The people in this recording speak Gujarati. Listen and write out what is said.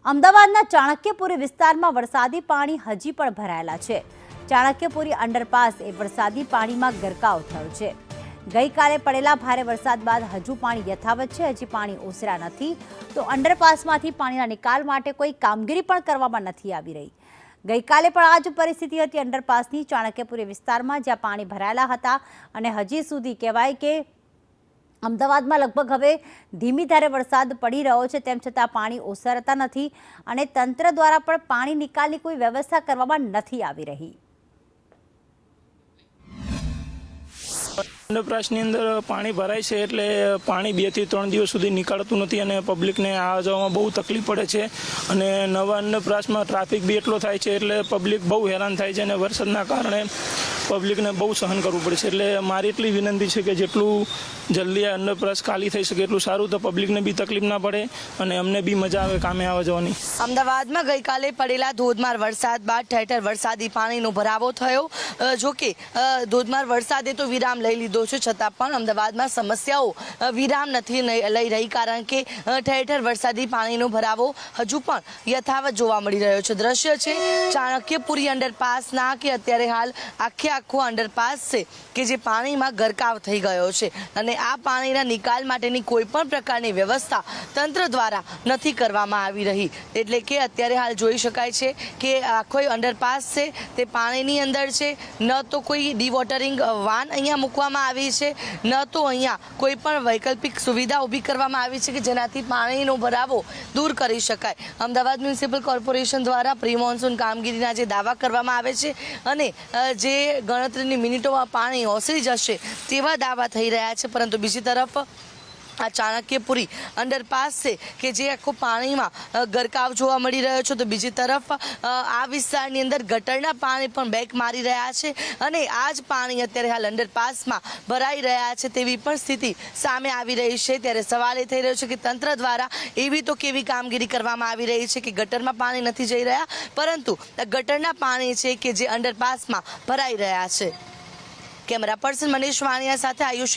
અમદાવાદના ચાણક્યપુરી વિસ્તારમાં વરસાદી પાણી હજી પણ ભરાયેલા છે। ચાણક્યપુરી અંડરપાસ એ વરસાદી પાણીમાં ગરકાવ થયો છે। ગઈકાલે પડેલા ભારે વરસાદ બાદ હજુ પાણી યથાવત છે। હજી પાણી ઓસર્યા નથી તો અંડરપાસમાંથી પાણીના નિકાલ માટે કોઈ કામગીરી પણ કરવામાં નથી આવી રહી। ગઈકાલે પણ આ જ પરિસ્થિતિ હતી અંડરપાસની ચાણક્યપુરી વિસ્તારમાં, જ્યાં પાણી ભરાયેલા હતા અને હજી સુધી કહેવાય કે અમદાવાદમાં લગભગ હવે ધીમી ધારે વરસાદ પડી રહ્યો છે, તેમ છતાં પાણી ઓસરતા નથી અને તંત્ર દ્વારા પણ પાણી નિકાલની કોઈ વ્યવસ્થા કરવામાં નથી આવી રહી। અંડરપાસની અંદર પાણી ભરાય છે એટલે પાણી 2 થી 3 દિવસ સુધી નીકળતું નથી અને પબ્લિકને આવવા જવામાં બહુ તકલીફ પડે છે અને નવા અંડરપાસમાં ટ્રાફિક બી એટલો થાય છે એટલે પબ્લિક બહુ હેરાન થાય છે અને વરસાદના કારણે પબ્લિકને બહુ સહન કરવું પડે છે। એટલે મારી એટલી વિનંતી છે કે જેટલું જલ્દી આ અંડરપાસ ખાલી થઈ શકે એટલું સારું, તો પબ્લિકને બી તકલીફ ના પડે અને અમને બી મજા આવે કામે આવવા જવાની। અમદાવાદમાં ગઈકાલે પડેલા ધોધમાર વરસાદ બાદ ઠેર ઠેર વરસાદી પાણીનો ભરાવો થયો। જોકે ધોધમાર વરસાદે તો વિરામ લઈ લીધો છે, છતાં પણ અમદાવાદમાં સમસ્યાઓ વિરામ નથી લઈ રહી, કારણ કે ઠેર ઠેર વરસાદી પાણીનો ભરાવો હજુ પણ યથાવત જોવા મળી રહ્યો છે। દ્રશ્ય છે ચાણક્યપુરી અંડરપાસના કે અત્યારે હાલ આખો અંડરપાસ છે કે જે પાણીમાં ગરકાવ થઈ ગયો છે અને આ પાણીના નિકાલ માટેની કોઈ પણ પ્રકારની વ્યવસ્થા તંત્ર દ્વારા નથી કરવામાં આવી રહી। એટલે કે અત્યારે હાલ જોઈ શકાય છે કે આખો અંડરપાસ છે તે પાણીની અંદર છે। ન તો કોઈ ડિવોટરિંગ વાન અહીંયા મૂકવામાં આવી છે, ન તો અહીંયા કોઈ પણ વૈકલ્પિક સુવિધા ઊભી કરવામાં આવી છે કે જેનાથી પાણીનો ભરાવો દૂર કરી શકાય। અમદાવાદ મ્યુનિસિપલ કોર્પોરેશન દ્વારા પ્રી મોન્સૂન કામગીરીના જે દાવા કરવામાં આવે છે અને જે ગણતરીની મિનિટોમાં પાણી ઓસરી જશે તેવા દાવા થઈ રહ્યા છે, પરંતુ બીજી તરફ આ ચાણક્યપુરી અંડરપાસ છે કે જે આખું પાણીમાં ગરકાવ જોવા મળી રહ્યો છે, તો બીજી તરફ આ વિસ્તારની અંદર ગટરના પાણી પણ બેક મારી રહ્યા છે અને આ જ પાણી અત્યારે હાલ અંડરપાસમાં ભરાઈ રહ્યા છે તેવી પણ સ્થિતિ સામે આવી રહી છે। ત્યારે સવાલ એ થઈ રહ્યો છે કે તંત્ર દ્વારા એવી તો કેવી કામગીરી કરવામાં આવી રહી છે કે ગટરમાં પાણી નથી જઈ રહ્યા, પરંતુ ગટરના પાણી છે કે જે અંડરપાસમાં ભરાઈ રહ્યા છે। કેમેરા પર્સન મનીષ વાણિયા સાથે આયુષી।